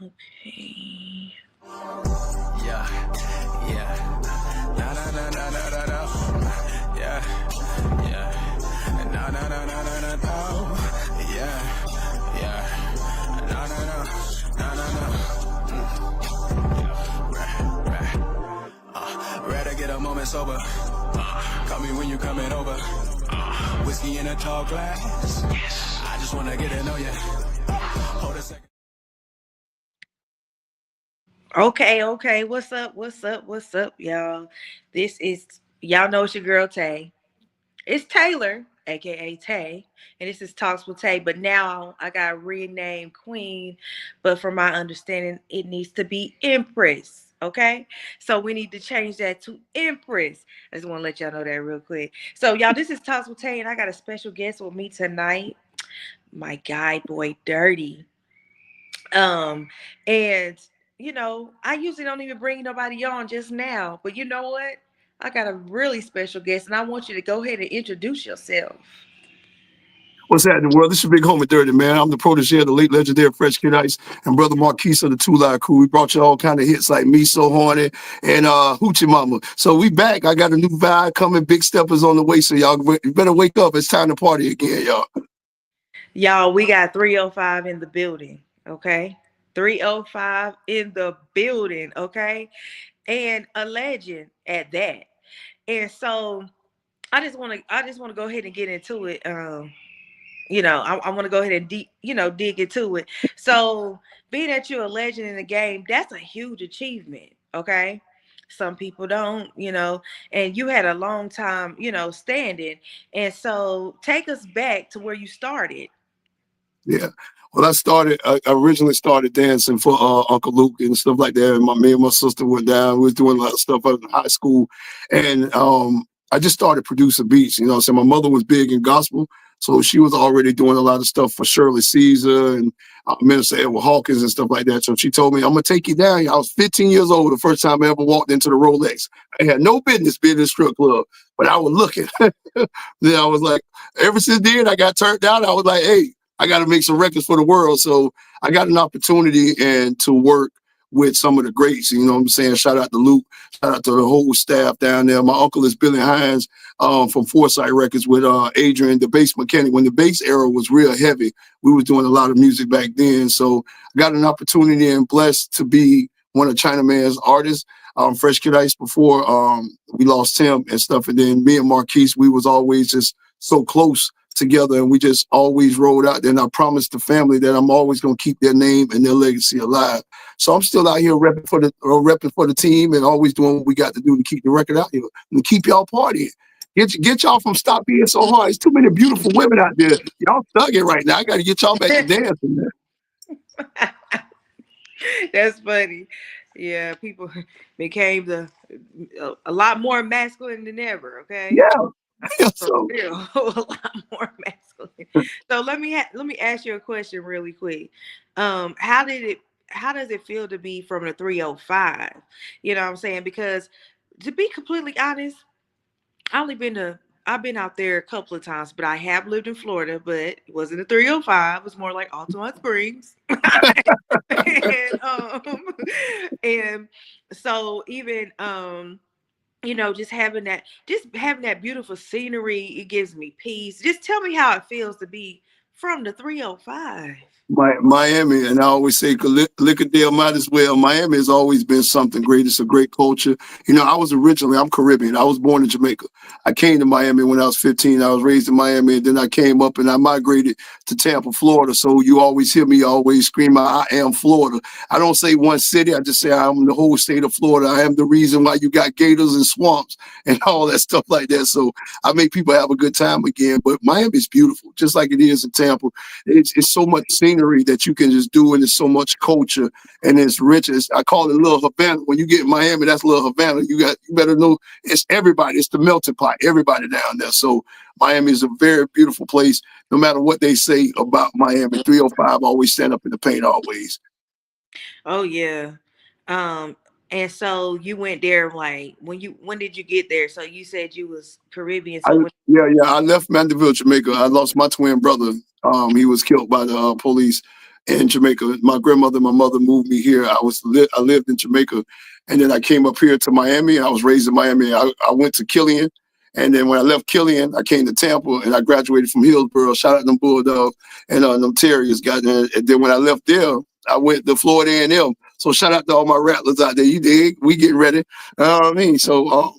Okay. Yeah, yeah. Na na na na na na na. Yeah, yeah. Na na na na na na na. Yeah, yeah. Na na na na na na. Rather get a moment sober. Call me when you coming over. Whiskey in a tall glass. I just wanna get to know ya. Hold a second. Okay, okay. What's up? What's up? What's up, y'all? This is y'all know it's your girl Tay. It's Taylor, aka Tay, and this is Talks with Tay. But now I got renamed Queen, but from my understanding, it needs to be Empress. Okay, so we need to change that to Empress. I just want to let y'all know that real quick. So y'all, this is Talks with Tay, and I got a special guest with me tonight, my guy boy Durty. Um, and I usually don't even bring nobody on just now, but you know what? I got a really special guest, and I want you to go ahead and introduce yourself. What's happening, world? This is Big Homie Dirty, man. I'm the protege of the late legendary Fresh Kid Ice and Brother Marquise of the Two Live Crew. We brought you all kind of hits like Me So Horny and Hoochie Mama. So we back. I got a new vibe coming. Big steppers on the way. So y'all better wake up. It's time to party again, y'all. Y'all, we got 305 in the building, okay? 305 in the building, okay? And a legend at that. And so I just want to go ahead and get into it. I want to go ahead and dig into it. So being that you're a legend in the game, that's a huge achievement. Okay. Some people don't, and you had a long time, standing. And so take us back to where you started. Yeah. Well, I originally started dancing for Uncle Luke and stuff like that. And me and my sister went down. We was doing a lot of stuff in high school. And I just started producing beats. So my mother was big in gospel. So she was already doing a lot of stuff for Shirley Caesar and Minister Edward Hawkins and stuff like that. So she told me, I'm going to take you down. I was 15 years old the first time I ever walked into the Rolex. I had no business being in a strip club, but I was looking. Then I was like, ever since then, I got turned down. I was like, hey, I got to make some records for the world. So I got an opportunity and to work with some of the greats. You know what I'm saying? Shout out to Luke. Shout out to the whole staff down there. My uncle is Billy Hines from Foresight Records with Adrian, the bass mechanic. When the bass era was real heavy, we was doing a lot of music back then. So I got an opportunity and blessed to be one of Chinaman's artists. Fresh Kid Ice before we lost him and stuff. And then me and Marquise, we was always just so close together, and we just always rolled out there. And I promised the family that I'm always going to keep their name and their legacy alive. So I'm still out here repping for the team and always doing what we got to do to keep the record out here and keep y'all partying. Get y'all from stop being so hard. There's too many beautiful women out there. Y'all thugging right now. I got to get y'all back to dancing, man. That's funny. Yeah, people became a lot more masculine than ever. Okay. Yeah. For So real, a lot more masculine. So let me ask you a question really quick. How does it feel to be from the 305? You know what I'm saying? Because to be completely honest, I only been to I've been out there a couple of times, but I have lived in Florida, but it wasn't a 305. It was more like Altamont Springs. and and so even just having that beautiful scenery, it gives me peace. Just tell me how it feels to be from the 305. Miami, and I always say Lickadale might as well. Miami has always been something great. It's a great culture. I'm Caribbean. I was born in Jamaica. I came to Miami when I was 15. I was raised in Miami, and then I came up and I migrated to Tampa, Florida. So you always hear me always scream out, I am Florida. I don't say one city. I just say I'm the whole state of Florida. I am the reason why you got gators and swamps and all that stuff like that. So I make people have a good time again. But Miami's beautiful, just like it is in Tampa. It's so much scenery that you can just do, and there's so much culture, and it's rich. I call it Little Havana. When you get in Miami, that's Little Havana. You better know it's everybody. It's the melting pot. Everybody down there. So Miami is a very beautiful place. No matter what they say about Miami, 305 always stand up in the paint always. Oh yeah. Um and so you went there like when did you get there? So you said you was Caribbean. I, So when yeah. I left Mandeville, Jamaica. I lost my twin brother. He was killed by the police. in Jamaica. My grandmother and my mother moved me here. I lived in Jamaica, and then I came up here to Miami. I was raised in Miami. I went to Killian, and then when I left Killian, I came to Tampa, and I graduated from Hillsborough. Shout out to them Bulldogs and them Terriers. Got there. And then when I left there, I went to Florida A&M. So shout out to all my rattlers out there. You dig? We getting ready. You know what I mean? So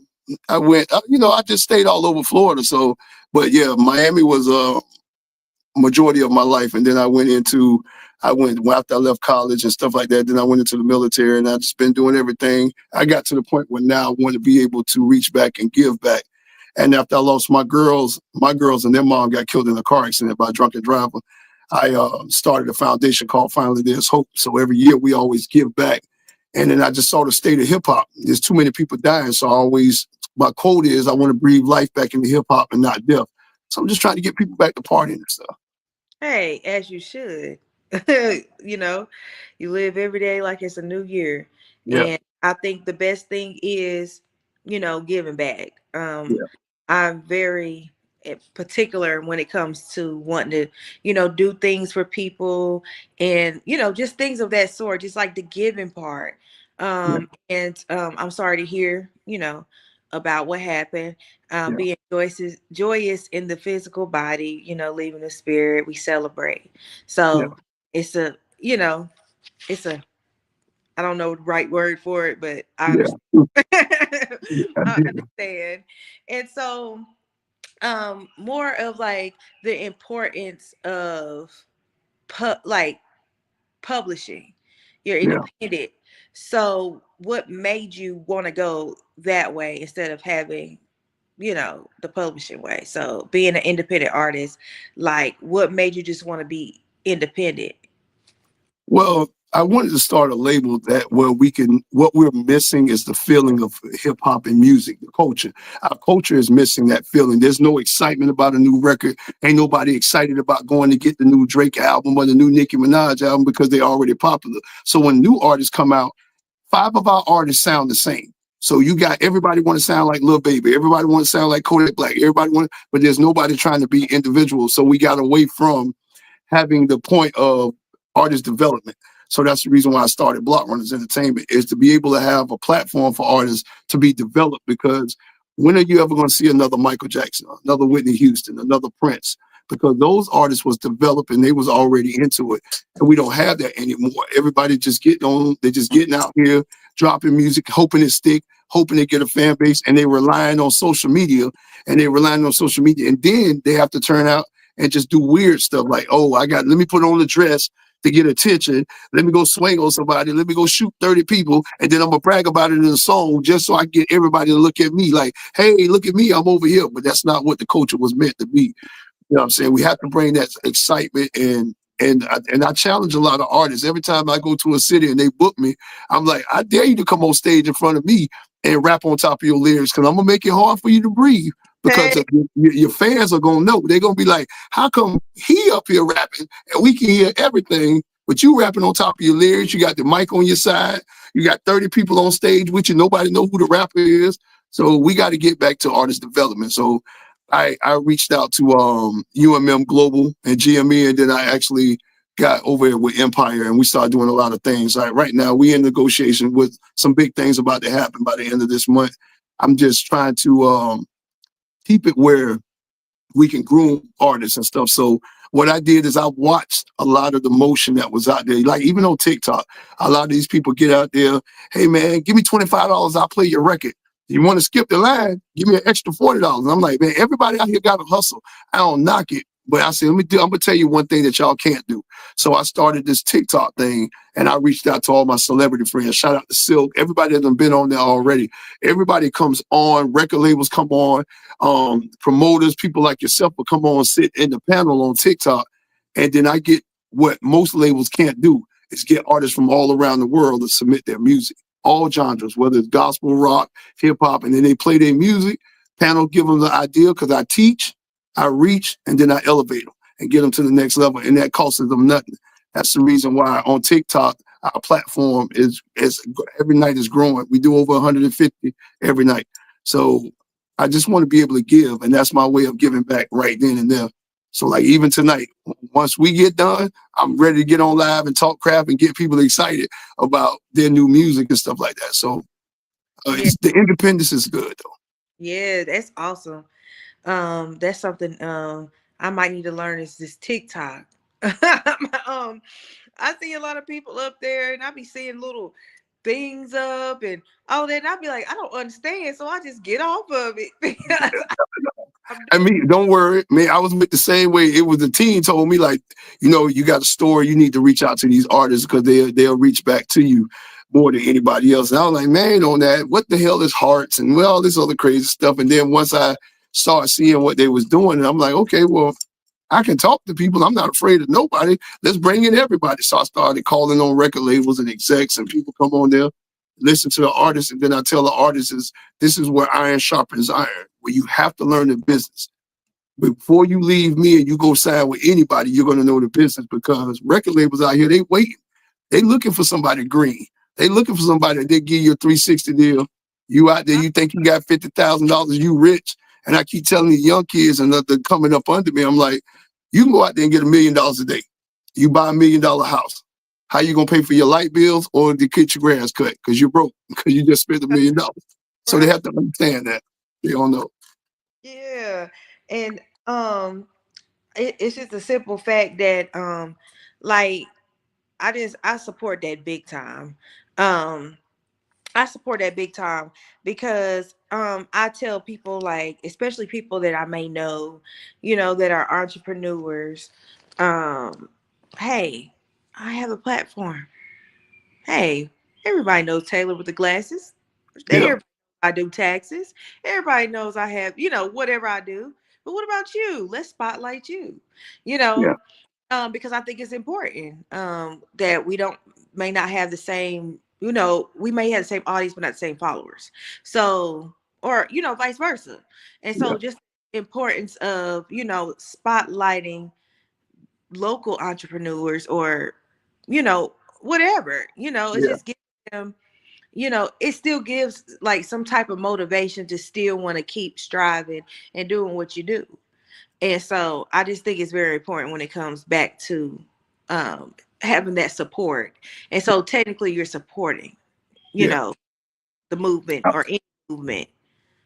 I went. I just stayed all over Florida. So, but yeah, Miami was majority of my life. And then I went after I left college and stuff like that. Then I went into the military, and I've just been doing everything. I got to the point where now I want to be able to reach back and give back. And after I lost my girls and their mom got killed in a car accident by a drunken driver, I started a foundation called Finally There's Hope. So every year we always give back. And then I just saw the state of hip hop. There's too many people dying. So my quote is, I want to breathe life back into hip hop and not death. So I'm just trying to get people back to partying and stuff. Hey, as you should. you know, you live every day like it's a new year. Yeah, And I think the best thing is, giving back. yeah, I'm very particular when it comes to wanting to, do things for people and, just things of that sort, just like the giving part. yeah, And I'm sorry to hear, about what happened. yeah, Being joyous in the physical body, leaving the spirit, we celebrate. yeah, So it's it's a, I don't know the right word for it, but I yeah. understand. I I did. understand. And so more of like the importance of like publishing. You're Yeah. independent. So what made you want to go that way instead of having, the publishing way? So being an independent artist, like what made you just want to be independent? Well, I wanted to start a label that where what we're missing is the feeling of hip hop and music, the culture. Our culture is missing that feeling. There's no excitement about a new record. Ain't nobody excited about going to get the new Drake album or the new Nicki Minaj album because they're already popular. So when new artists come out, five of our artists sound the same. So you got everybody want to sound like Lil Baby, everybody want to sound like Kodak Black, but there's nobody trying to be individual. So we got away from having the point of artist development. So that's the reason why I started Block Runners Entertainment, is to be able to have a platform for artists to be developed. Because when are you ever going to see another Michael Jackson, another Whitney Houston, another Prince? Because those artists was developed and they was already into it, and we don't have that anymore. Everybody just getting on, they just getting out here, dropping music, hoping it stick, hoping they get a fan base, and they relying on social media, and then they have to turn out and just do weird stuff like, oh, let me put on a dress to get attention. Let me go swing on somebody. Let me go shoot 30 people. And then I'm going to brag about it in a song just so I get everybody to look at me like, hey, look at me. I'm over here. But that's not what the culture was meant to be. You know what I'm saying? We have to bring that excitement and I challenge a lot of artists. Every time I go to a city and they book me, I'm like, I dare you to come on stage in front of me and rap on top of your lyrics, because I'm gonna make it hard for you to breathe. Because Hey, your fans are gonna know. They're gonna be like, how come he up here rapping and we can hear everything, but you rapping on top of your lyrics? You got the mic on your side. You got 30 people on stage with you. Nobody know who the rapper is. So we got to get back to artist development. So I reached out to UMM Global and GME, and then I actually got over here with Empire, and we started doing a lot of things. Like right now, we in negotiation with some big things about to happen by the end of this month. I'm just trying to keep it where we can groom artists and stuff. So what I did is I watched a lot of the motion that was out there. Like even on TikTok, a lot of these people get out there, hey man, give me $25, I'll play your record. You want to skip the line? Give me an extra $40. And I'm like, man, everybody out here got to hustle. I don't knock it, but I said, I'm gonna tell you one thing that y'all can't do. So I started this TikTok thing, and I reached out to all my celebrity friends. Shout out to Silk, everybody that done been on there already. Everybody comes on, record labels come on, promoters, people like yourself will come on, sit in the panel on TikTok, and then I get what most labels can't do, is get artists from all around the world to submit their music, all genres, whether it's gospel, rock, hip hop, and then they play their music. Panel give them the idea, because I teach, I reach, and then I elevate them and get them to the next level, and that costs them nothing. That's the reason why on TikTok our platform is every night is growing. We do over 150 every night. So I just want to be able to give, and that's my way of giving back right then and there. So like even tonight, once we get done, I'm ready to get on live and talk crap and get people excited about their new music and stuff like that. So Yeah, it's, the independence is good though. yeah, that's awesome. That's something I might need to learn is this TikTok. I see a lot of people up there and I be seeing little things up and all that and I be like, I don't understand. So I just get off of it because I'm I doing mean, don't worry, man. I was with the same way. It was the teen told me like, you got a story. You need to reach out to these artists because they'll reach back to you more than anybody else. And I was like, man, on that, what the hell is hearts and well, all this other crazy stuff. And then once I started seeing what they was doing, I'm like, okay, well, I can talk to people. I'm not afraid of nobody. Let's bring in everybody. So I started calling on record labels and execs, and people come on there, listen to the artist, and then I tell the artists this is where iron sharpens iron, where you have to learn the business. Before you leave me and you go sign with anybody, you're gonna know the business because record labels out here, they waiting. They looking for somebody green. They looking for somebody that they give you a 360 deal. You out there, you think you got $50,000, you rich. And I keep telling these young kids and they're coming up under me, I'm like, you can go out there and get $1 million a day. You buy $1 million house. How you gonna pay for your light bills or to get your grass cut? Because you're broke, because you just spent $1 million. So they right. have to understand that. They don't know. Yeah. And it's just a simple fact that like I support that big time. Um I support that big time because I tell people like especially people that I may know, that are entrepreneurs, um, hey, I have a platform. Hey, everybody knows Taylor with the glasses. Yeah, Everybody I do taxes. Everybody knows I have, whatever I do. But what about you? Let's spotlight you. You yeah, know, because I think it's important that we don't may not have the same, we may have the same audience but not the same followers. So, or vice versa. And yeah, so, just importance of spotlighting local entrepreneurs or whatever. It yeah, just gives them. It still gives like some type of motivation to still want to keep striving and doing what you do. And so I just think it's very important when it comes back to having that support. And so technically you're supporting, you yeah. know, the movement or any movement.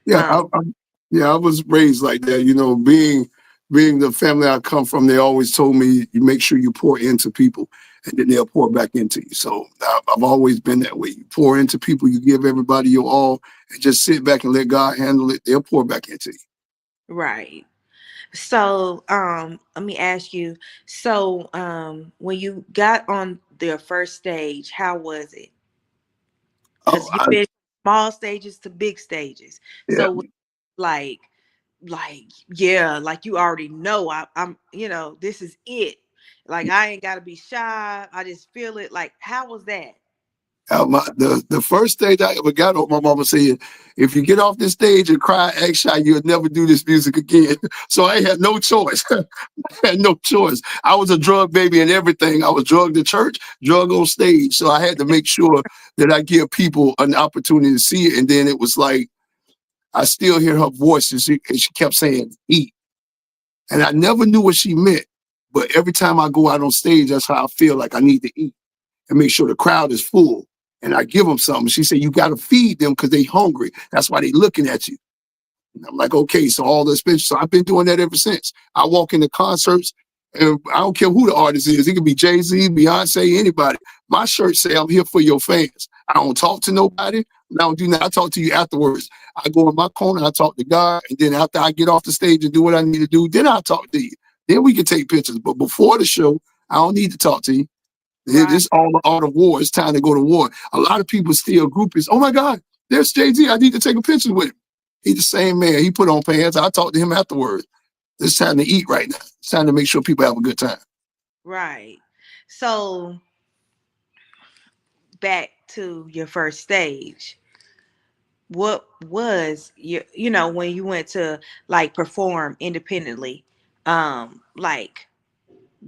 Yeah, Um, yeah, I was raised like that. Being the family I come from, they always told me you make sure you pour into people, and then they'll pour back into you. So I've always been that way. You pour into people, you give everybody your all, and just sit back and let God handle it. They'll pour back into you. right. So let me ask you, so when you got on the first stage, how was it? Oh, Because you've been small stages to big stages. yeah. So like yeah, like you already know I'm this is it. Like I ain't gotta be shy. I just feel it. Like how was that? The first stage I ever got on, my mama said, if you get off this stage and cry, act shy, you'll never do this music again. So I had no choice. Had no choice. I was a drug baby and everything. I was drugged to church, drug on stage. So I had to make sure that I give people an opportunity to see it. And then it was like, I still hear her voice and she kept saying, eat. And I never knew what she meant. But every time I go out on stage, that's how I feel like I need to eat and make sure the crowd is full. And I give them something. She said, you got to feed them because they hungry. That's why they looking at you. And I'm like, okay, so all the expenses. So I've been doing that ever since. I walk into concerts, and I don't care who the artist is. It could be Jay-Z, Beyonce, anybody. My shirt say, I'm here for your fans. I don't talk to nobody. I don't do nothing. I talk to you afterwards. I go in my corner, I talk to God, and then after I get off the stage and do what I need to do, then I talk to you. Then we can take pictures. But before the show, I don't need to talk to you. Right, It's all the art of war. It's time to go to war. A lot of people still groupies. Oh my God, there's Jay-Z. I need to take a picture with him. He's the same man. He put on pants. I talked to him afterwards. It's time to eat right now. It's time to make sure people have a good time. right. So back to your first stage. What was when you went to like perform independently? Like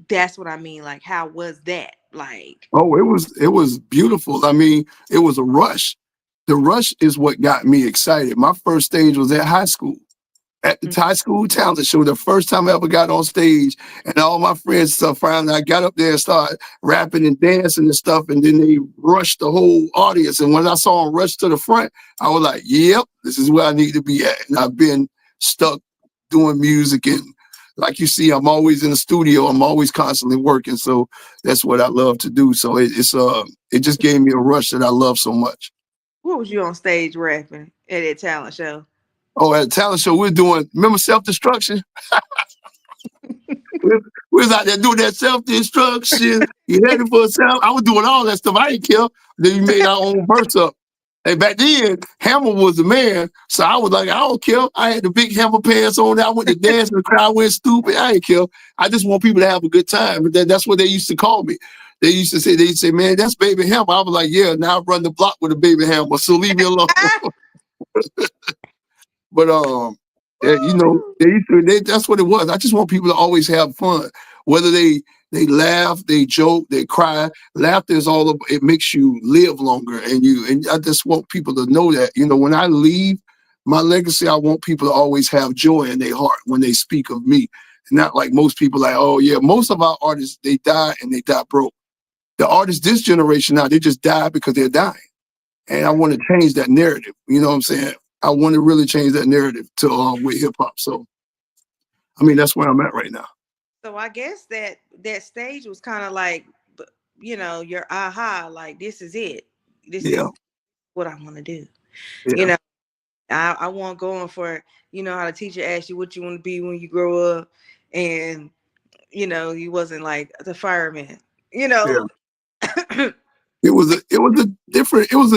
that's what I mean. Like how was that? Like Oh, it was beautiful. I mean, it was a rush. The rush is what got me excited. My first stage was at high school. at the high school talent show, the first time I ever got on stage, and all my friends stuff around. I got up there and started rapping and dancing and stuff, and then they rushed the whole audience. And when I saw them rush to the front, I was like, "Yep, this is where I need to be at." And I've been stuck doing music, and like you see, I'm always in the studio. I'm always constantly working, so that's what I love to do. So it just gave me a rush that I love so much. What was you on stage rapping at that talent show? Oh, at a talent show, we're doing, remember self-destruction? we, we was out there doing that self-destruction. You headed for a self. I was doing all that stuff. I didn't care. Then we made our own verse up. And back then, Hammer was the man. So I was like, I don't care. I had the big Hammer pants on. I went to dance and the crowd went stupid. I didn't care. I just want people to have a good time. But that's what they used to call me. They'd say, man, that's Baby Hammer. I was like, yeah, now I run the block with a Baby Hammer. So leave me alone. But yeah, that's what it was. I just want people to always have fun. Whether they laugh, they joke, they cry. Laughter is all it makes you live longer. And I just want people to know that. When I leave my legacy, I want people to always have joy in their heart when they speak of me. Not like most people like, oh yeah, most of our artists, they die and they die broke. The artists this generation now, they just die because they're dying. And I want to change that narrative. You know what I'm saying? I want to really change that narrative to with hip hop. So, I mean, that's where I'm at right now. So I guess that stage was kind of like, your aha, like this is it. This Yeah, is what I want to do. You yeah, know, I want going for, how the teacher asked you what you want to be when you grow up, and you wasn't like the fireman. You yeah. know, It was a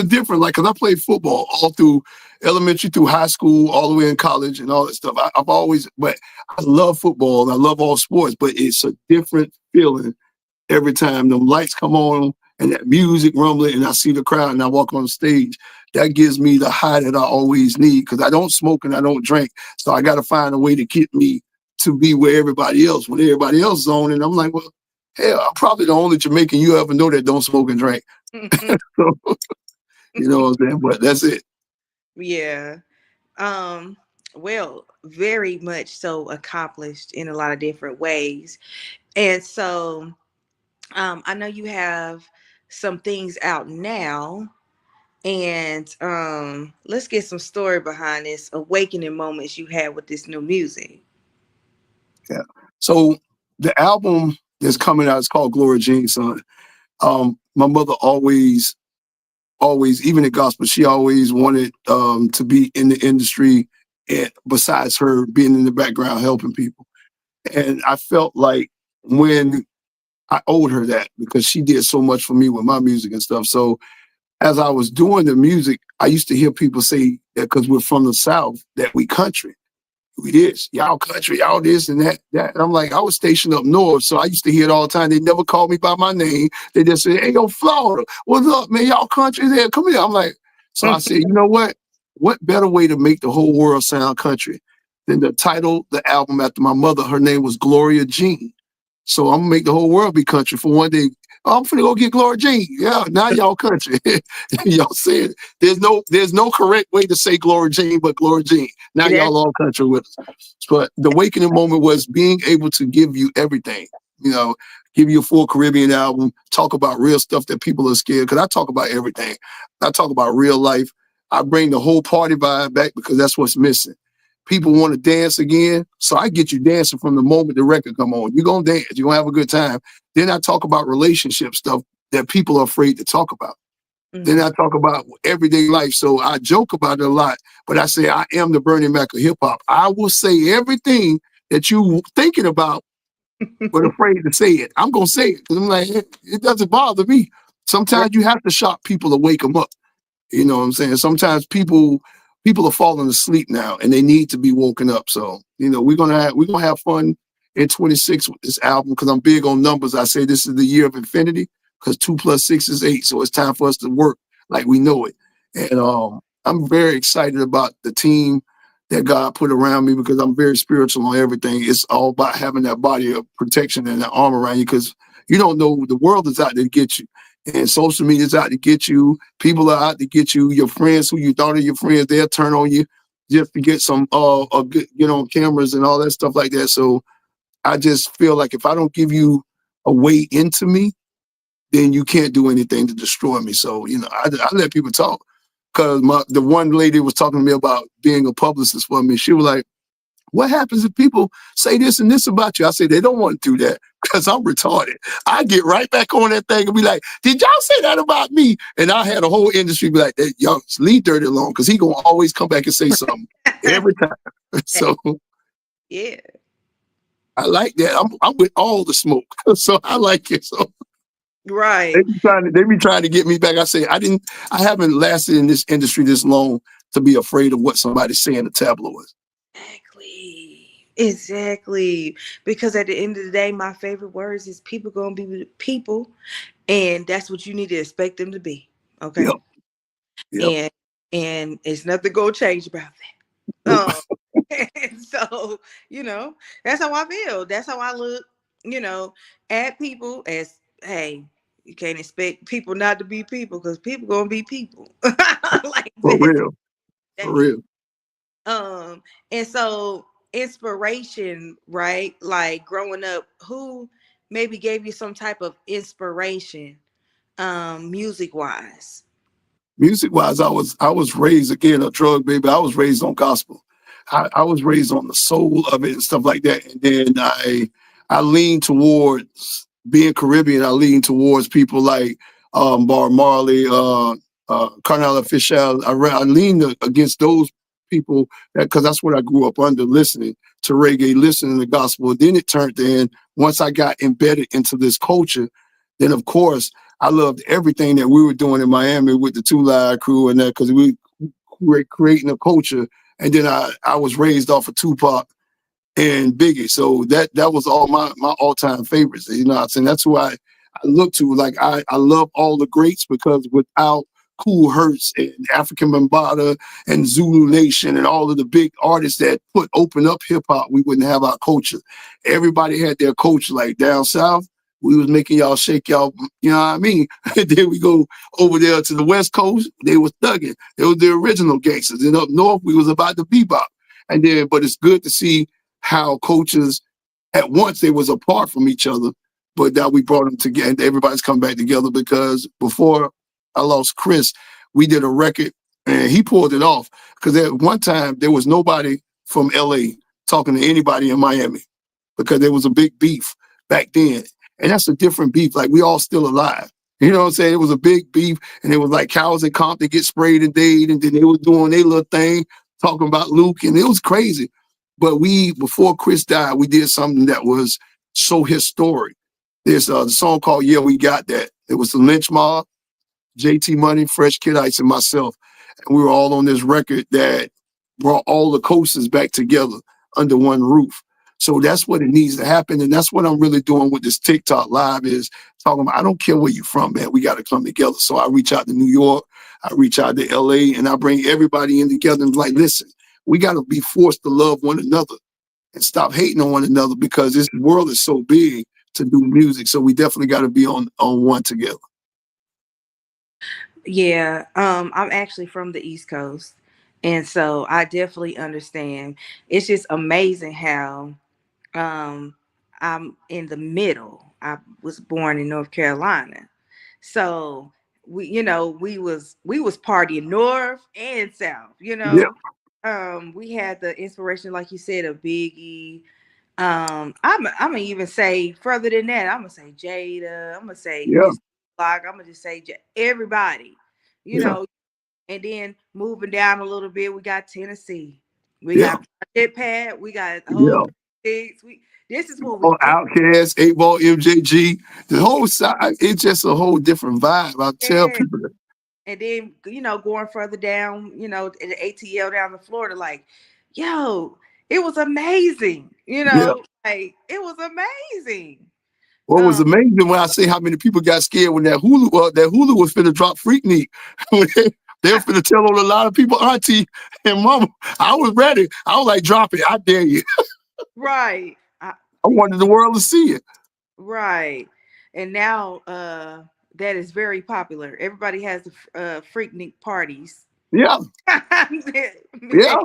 different like because I played football all through elementary through high school all the way in college and all that stuff. But I love football and I love all sports, but it's a different feeling every time them lights come on and that music rumbling and I see the crowd and I walk on the stage. That gives me the high that I always need because I don't smoke and I don't drink, so I got to find a way to get me to be where everybody else when everybody else is on, and I'm like, well. Hell, I'm probably the only Jamaican you ever know that don't smoke and drink. So, you know what I'm saying? But that's it. yeah. Well, very much so accomplished in a lot of different ways. And so I know you have some things out now, and let's get some story behind this awakening moments you had with this new music. Yeah. So the album that's coming out is called Glory Jean, son. My mother always, even in gospel, she always wanted to be in the industry, and besides her being in the background helping people. And I felt like when I owed her that because she did so much for me with my music and stuff. So as I was doing the music, I used to hear people say that because we're from the South, that we country. We this, y'all country, y'all this and that. And I'm like, I was stationed up north, so I used to hear it all the time. They never called me by my name. They just said, hey, yo, Florida, what's up, man? Y'all country there, come here. I'm like, so I said, you know what? What better way to make the whole world sound country than to title the album after my mother? Her name was Gloria Jean. So I'm gonna make the whole world be country for one day. Oh, I'm finna go get Gloria Jean. Yeah, now y'all country. Y'all said there's no correct way to say Gloria Jean but Gloria Jean. Now That y'all all country with us. But the awakening moment was being able to give you everything. Give you a full Caribbean album, talk about real stuff that people are scared. Because I talk about everything. I talk about real life. I bring the whole party vibe back because that's what's missing. People want to dance again, so I get you dancing from the moment the record come on. You're going to dance. You're going to have a good time. Then I talk about relationship stuff that people are afraid to talk about. Then I talk about everyday life. So I joke about it a lot, but I say I am the Bernie Mac of hip hop. I will say everything that you thinking about, but afraid to say it. I'm going to say it because I'm like, it doesn't bother me. Sometimes you have to shock people to wake them up. You know what I'm saying? Sometimes people are falling asleep now and they need to be woken up. So, we're gonna have fun in 26 with this album because I'm big on numbers. I say this is the year of infinity because 2 + 6 is 8. So it's time for us to work like we know it. And I'm very excited about the team that God put around me because I'm very spiritual on everything. It's all about having that body of protection and that arm around you because you don't know the world is out there to get you. And social media is out to get you. People are out to get you. Your friends who you thought are your friends, they'll turn on you. just to get some get on cameras and all that stuff like that. So I just feel like if I don't give you a way into me, then you can't do anything to destroy me. So, I let people talk. Cause the one lady was talking to me about being a publicist for me. She was like, what happens if people say this and this about you? I say they don't want to do that because I'm retarded. I get right back on that thing and be like, did y'all say that about me? And I had a whole industry be like, hey, y'all leave Dirty alone because he gonna always come back and say something every time. So Yeah. I like that. I'm with all the smoke. So I like it. So Right. they be trying to get me back. I say I haven't lasted in this industry this long to be afraid of what somebody's saying in the tabloids. Exactly. Exactly. Because at the end of the day, my favorite words is people gonna be with people, and that's what you need to expect them to be. Yep. Okay. Yep. And it's nothing gonna change about that. Nope. And so, that's how I feel. That's how I look, at people as, hey, you can't expect people not to be people because people gonna be people. Like For this real. For day. real. And so inspiration, right? Like growing up, who maybe gave you some type of inspiration, music wise? Music wise, I was raised again a drug baby. I was raised on gospel. I was raised on the soul of it and stuff like that. And then I lean towards being Caribbean. I lean towards people like Bar Marley, Carnal Fischel. I lean against those people because that's what I grew up under, listening to reggae, listening to gospel. Then it turned in once I got embedded into this culture. Then of course I loved everything that we were doing in Miami with the Two Live Crew and that because we were creating a culture. And then I was raised off of Tupac and Biggie, so that was all my all time favorites. You know what I'm saying? That's who I look to. Like I love all the greats because without Cool Hertz and African Bambaataa and Zulu Nation and all of the big artists that open up hip hop, we wouldn't have our culture. Everybody had their culture. Like down south, we was making y'all shake y'all, you know what I mean? And then we go over there to the West Coast, they was thugging. They was the original gangsters. And up north, we was about the bebop. And then, but it's good to see how cultures at once they was apart from each other, but now we brought them together. And everybody's come back together because before I lost Chris, we did a record and he pulled it off because at one time there was nobody from LA talking to anybody in Miami because there was a big beef back then. And that's a different beef. Like we all still alive. You know what I'm saying? It was a big beef, and it was like cows and Compton get sprayed and died, and then they were doing their little thing, talking about Luke, and it was crazy. But before Chris died, we did something that was so historic. There's a song called "Yeah, We Got That." It was the Lynch Mob, JT Money, Fresh Kid Ice, and myself. And we were all on this record that brought all the coasters back together under one roof. So that's what it needs to happen. And that's what I'm really doing with this TikTok live is talking about, I don't care where you're from, man. We got to come together. So I reach out to New York, I reach out to LA, and I bring everybody in together and be like, listen, we got to be forced to love one another and stop hating on one another because this world is so big to do music. So we definitely got to be on one together. Yeah, I'm actually from the East Coast, and so I definitely understand. It's just amazing how um I'm in the middle. I was born in North Carolina. So we was partying north and south, Yeah, we had the inspiration, like you said, of Biggie. I'm gonna even say further than that. I'm gonna say Jada. I'm gonna say yeah, Miss Block. I'm gonna just say everybody, you yeah, know. And then moving down a little bit, we got Tennessee. We yeah, got Project Pad. We got the whole yeah. things. This is what we Oh, do. Outkast, 8 Ball, MJG, the whole side, it's just a whole different vibe. I tell Yeah. people that. And then going further down, in the ATL down to Florida, like, yo, it was amazing. Yeah. Like it was amazing. What was Um, amazing when I say how many people got scared when that Hulu was finna drop Freaknik. When they were finna tell on a lot of people, auntie and mama. I was ready. I was like, drop it. I dare you. right. I wanted the world to see it. Right. And now that is very popular. Everybody has the Freaknik parties. Yeah. Man, Yeah.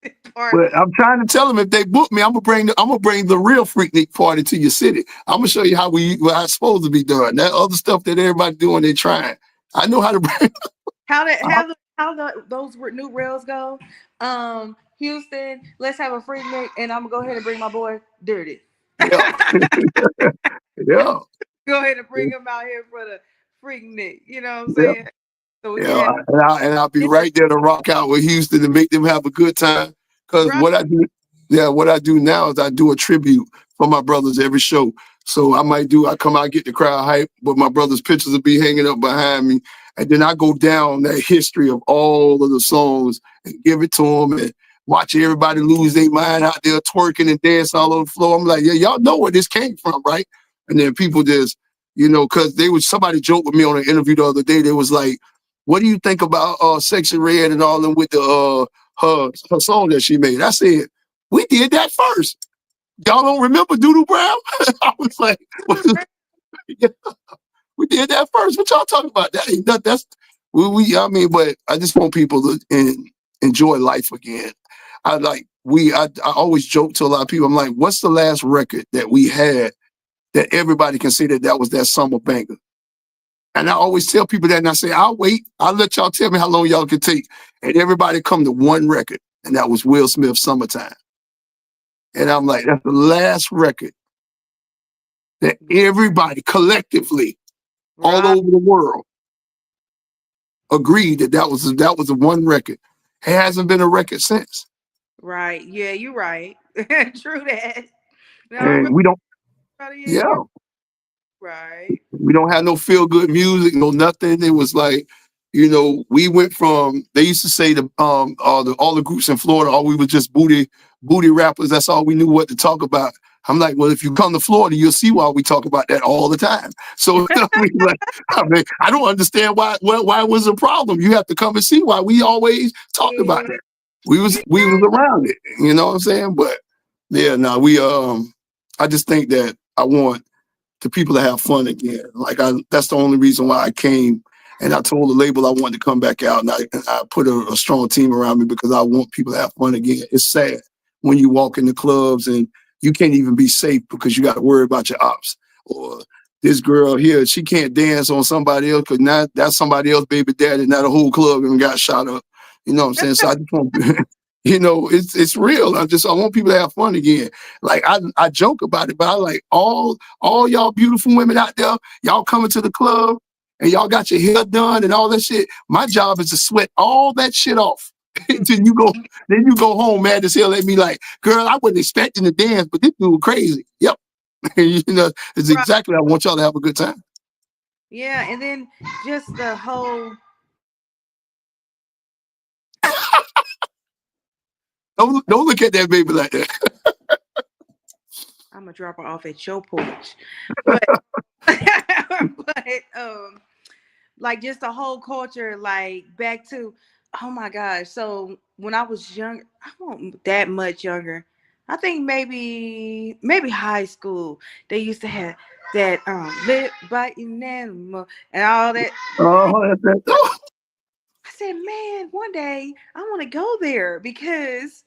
But party. I'm trying to tell them if they book me, I'm gonna bring the real Freaknik party to your city. I'm gonna show you how it's supposed to be done. That other stuff that everybody doing, they trying. I know how to bring. Those new rails go? Houston, let's have a free nick, and I'm gonna go ahead and bring my boy Dirty. Yeah, yeah, Go ahead and bring him out here for the freak nick. You know what I'm yeah. saying? So we can Yeah, have and I'll be different, right there to rock out with Houston and make them have a good time. Because right? what I do now is I do a tribute for my brothers every show. So I come out, get the crowd hype, but my brothers' pictures will be hanging up behind me. And then I go down that history of all of the songs and give it to them and watch everybody lose their mind out there twerking and dance all over the floor. I'm like, yeah, y'all know where this came from, right? And then people just, because somebody joked with me on an interview the other day. They was like, what do you think about Sexy Red and all them with the her song that she made? I said, we did that first. Y'all don't remember Doodoo Brown? I was like, yeah, we did that first. What y'all talking about? That ain't that, that's I mean, but I just want people to enjoy life again. I always joke to a lot of people. I'm like, what's the last record that we had that everybody can say that was that summer banger? And I always tell people that, and I say, I'll wait. I'll let y'all tell me how long y'all can take. And everybody come to one record, and that was Will Smith's Summertime. And I'm like, that's the last record that everybody collectively all Right, over the world agreed that was the one record. It hasn't been a record since. right. Yeah, you're right. True that. No, I remember. And we don't, Yeah, yeah, you're right. we don't have no feel good music, no nothing. It was like, we went from they used to say all the groups in Florida, all we was just booty rappers. That's all we knew what to talk about. I'm like, well, if you come to Florida, you'll see why we talk about that all the time. So I don't understand why it was a problem. You have to come and see why we always talked about Yeah, that. We was around it, you know what I'm saying? But yeah, no, I just think that I want to people to have fun again. That's the only reason why I came. And I told the label I wanted to come back out, and I put a strong team around me because I want people to have fun again. It's sad when you walk in the clubs and you can't even be safe because you got to worry about your ops. Or this girl here, she can't dance on somebody else because now that's somebody else baby daddy. Now the whole club and got shot up. You know what I'm saying? So I just want it's real. I want people to have fun again. Like I joke about it, but I like all y'all beautiful women out there, y'all coming to the club and y'all got your hair done and all that shit. My job is to sweat all that shit off. Then you go home mad as hell at me like, girl, I wasn't expecting to dance, but this dude crazy. Yep. It's right. exactly I want y'all to have a good time. Yeah, and then just the whole. Don't look at that baby like that. I'm gonna drop her off at your porch, but but like just the whole culture, like back to, oh my gosh. So when I was young, I wasn't that much younger. I think maybe high school. They used to have that lip biting animal and all that. Oh, that's I said, man, one day I want to go there because,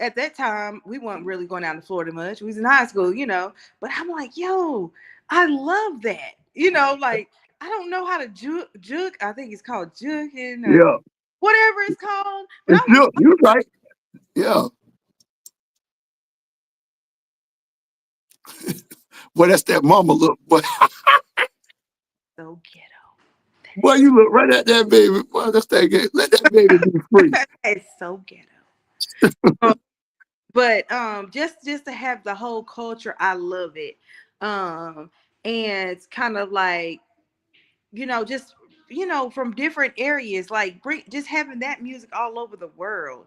at that time we weren't really going down to Florida much. We was in high school, but I'm like, yo, I love that. Like I don't know how to jug. I think it's called jugging or yeah. whatever it's called. But It's I was you. You're right. Yeah. Well, that's that mama look. But so ghetto. boy, you look right at that baby. Boy, that's that game. Let that baby be free. It's so ghetto. Um, but just to have the whole culture, I love it. And it's kind of like just from different areas, like bring just having that music all over the world,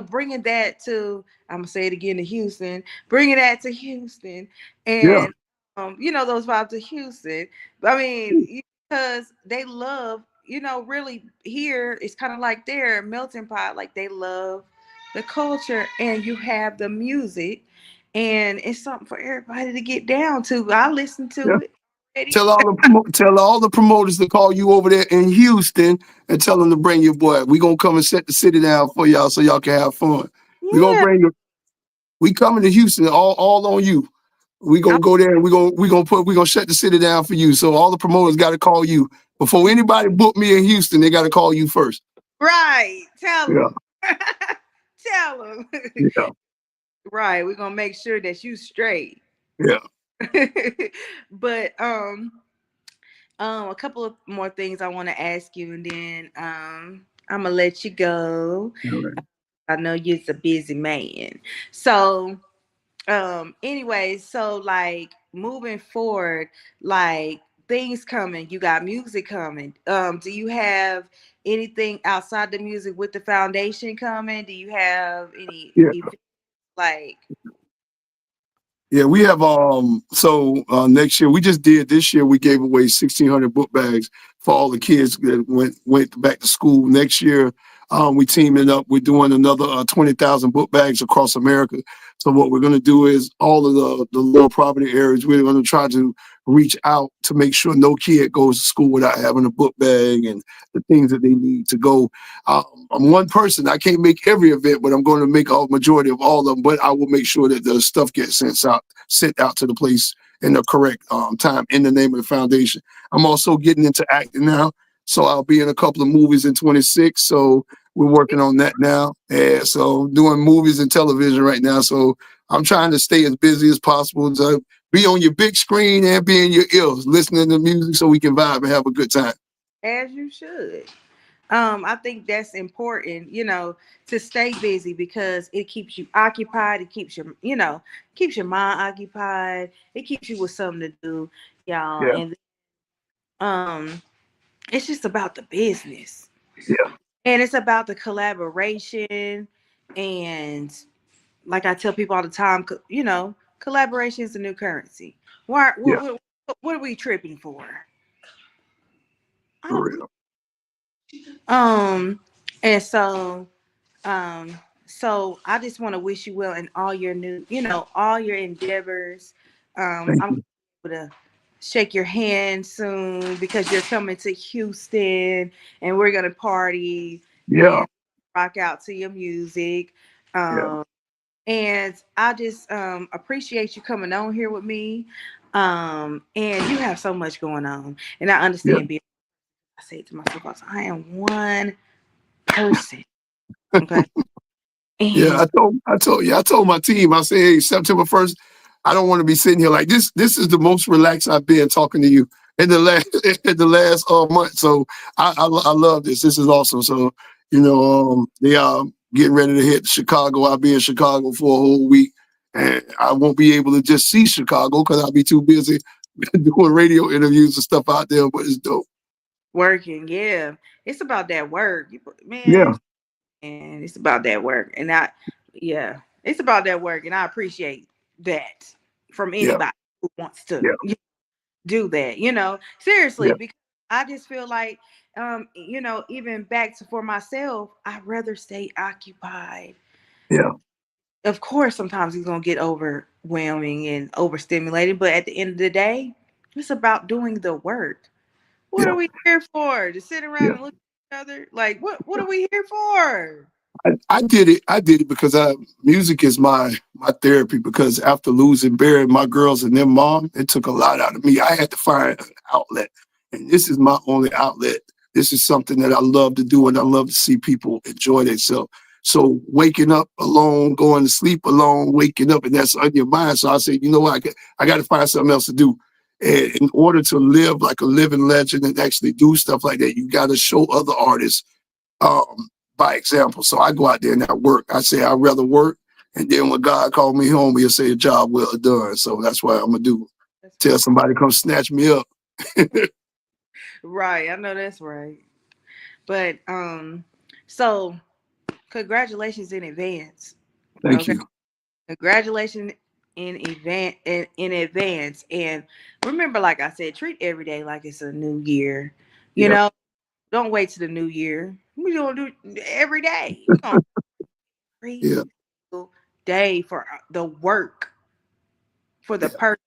bringing that to, I'm gonna say it again, to Houston, bringing that to Houston, Yeah. and those vibes to Houston. I mean, because they love, really here it's kind of like their melting pot, like they love the culture, and you have the music, and it's something for everybody to get down to. I listen to Yeah. it ready. tell all the promoters to call you over there in Houston and tell them to bring your boy. We gonna come and set the city down for y'all so y'all can have fun. We gonna Yeah. bring you. We coming to Houston, all on you. We I- gonna go there and we gonna shut the city down for you. So all the promoters got to call you before anybody book me in Houston. They got to call you first. right. Tell Yeah, them. Tell them. yeah, right. We're gonna make sure that you straight. yeah. but a couple of more things I want to ask you, and then I'm gonna let you go. All right. I know you're a busy man. So anyway, so like moving forward, like things coming, you got music coming. Do you have anything outside the music with the foundation coming? Do you have any Yeah. like Yeah, we have so next year we just did this year we gave away 1,600 book bags for all the kids that went back to school. Next year, we teaming up. We're doing another 20,000 book bags across America. So what we're going to do is all of the lower poverty areas. We're going to try to reach out to make sure no kid goes to school without having a book bag and the things that they need to go. I'm one person. I can't make every event, but I'm going to make a majority of all of them. But I will make sure that the stuff gets sent out to the place in the correct time in the name of the foundation. I'm also getting into acting now, so I'll be in a couple of movies in 26. So we're working on that now, and so doing movies and television right now. So I'm trying to stay as busy as possible to be on your big screen and be in your ears, listening to music, so we can vibe and have a good time. as you should? I think that's important, to stay busy because it keeps you occupied. It keeps keeps your mind occupied. It keeps you with something to do, y'all. Yeah, And um, it's just about the business, yeah, and it's about the collaboration. And like I tell people all the time, collaboration is the new currency. Why? yeah, What are we tripping for? I for don't. real. Um, and Um, so I just want to wish you well in all your all your endeavors. Thank I'm you. able to shake your hand soon because you're coming to Houston and we're gonna party Yeah, and rock out to your music. yeah, Um, and I just appreciate you coming on here with me. And you have so much going on, and I yeah. understand being. I say it to myself, I am one person. Okay. Yeah, And I told my team, I said, hey, September 1st, I don't want to be sitting here like this. This is the most relaxed I've been talking to you in the last in the last month. So I love this. This is awesome. So, they are getting ready to hit Chicago. I'll be in Chicago for a whole week. And I won't be able to just see Chicago because I'll be too busy doing radio interviews and stuff out there, but it's dope. working, yeah. It's about that work. Yeah, And it's about that work. Yeah, it's about that work. And I appreciate that from yeah, anybody who wants to yeah, do that, seriously, yeah, because I just feel like, even back to for myself, I'd rather stay occupied. yeah, Of course, sometimes it's going to get overwhelming and overstimulated, but at the end of the day, it's about doing the work. What yeah, are we here for? To sit around yeah. and look at each other? Like, what are we here for? I did it. I did it because music is my therapy. Because after losing, burying my girls and their mom, it took a lot out of me. I had to find an outlet, and this is my only outlet. This is something that I love to do, and I love to see people enjoy themselves. So waking up alone, going to sleep alone, waking up, and that's on your mind. So I said, you know what, I got to find something else to do. And in order to live like a living legend and actually do stuff like that, you got to show other artists by example. So I go out there and I work. I say I'd rather work. And then when God called me home, he'll say a job well done. So that's what I'm gonna do. That's Tell right. somebody to come snatch me up. Right, I know that's right. But so congratulations in advance. Thank Okay, you. congratulations in advance. And remember, like I said, treat every day like it's a new year. You Yeah, know, don't wait to the new year. We're gonna do every day. We're gonna every yeah, single day for the work, for the yeah, person,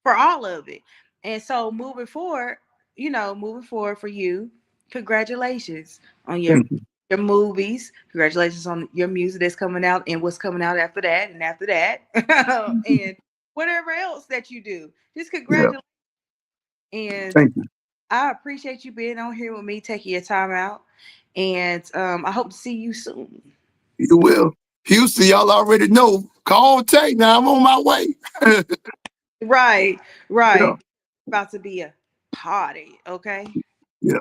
for all of it. And so moving forward for you, congratulations on Thank you. your movies. Congratulations on your music that's coming out and what's coming out after that and after that. And whatever else that you do. Just Yeah. congratulations. And Thank you. I appreciate you being on here with me, taking your time out. And I hope to see you soon. You will. Houston, y'all already know. Call Tay now. I'm on my way. Right, Yeah. right. About to be a party, okay? Yeah.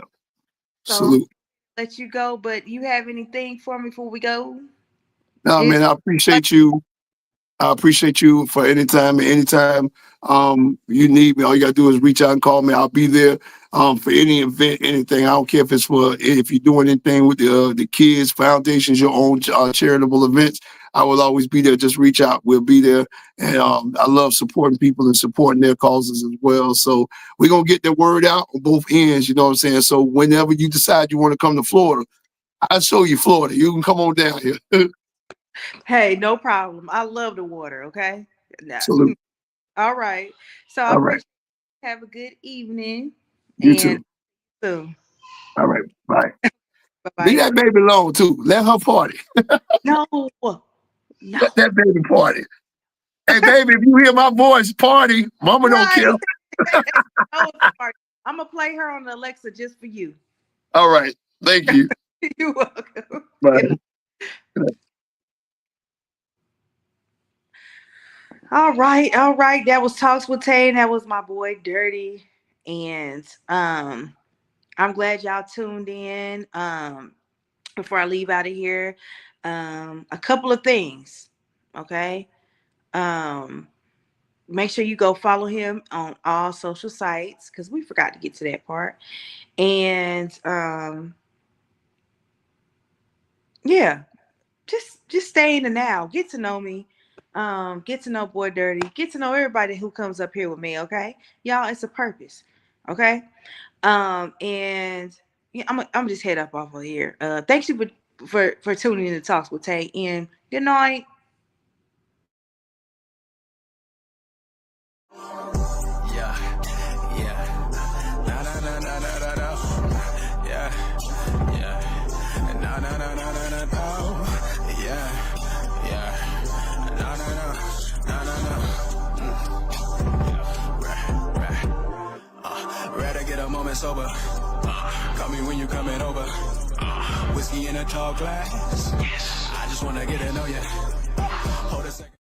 So Salute. let you go, but you have anything for me before we go? No, It's man, I like, appreciate you. I appreciate you for anytime you need me. All you gotta do is reach out and call me. I'll be there for any event, anything. I don't care if you're doing anything with the kids foundations, your own charitable events. I will always be there. Just reach out. We'll be there. And I love supporting people and supporting their causes as well. So we're gonna get the word out on both ends. You know what I'm saying? So whenever you decide you want to come to Florida, I'll show you Florida. You can come on down here. hey, no problem. I love the water, okay? Nah. Salute. All right. So I All right. appreciate you. Have a good evening You and too. soon. All right. Bye. Bye Leave bye. that baby alone too. Let her party. No, no. Let that baby party. Hey, baby, if you hear my voice, party. Mama don't care. Right. No, sorry. I'm gonna play her on the Alexa just for you. All right. Thank you. You're welcome. Good night. Bye. All right, all right. That was Talks with Tay, and that was my boy Dirty. And I'm glad y'all tuned in. Before I leave out of here, a couple of things. Okay. Um, Make sure you go follow him on all social sites because we forgot to get to that part. And yeah, just stay in the now. Get to know me. Get to know Boy Dirty. Get to know everybody who comes up here with me. Okay, y'all, it's a purpose. Okay. And yeah, I'm just head up off of here. Thanks you for tuning in to Talks with Tay. And good night. Yeah, yeah. Na na na na na na na. Yeah, yeah. Na na na na na na na. Yeah, yeah. Na na na na na na. Rather get a moment sober. Call me when you coming over. Whiskey in a tall glass. I just wanna get to know ya. Hold a second.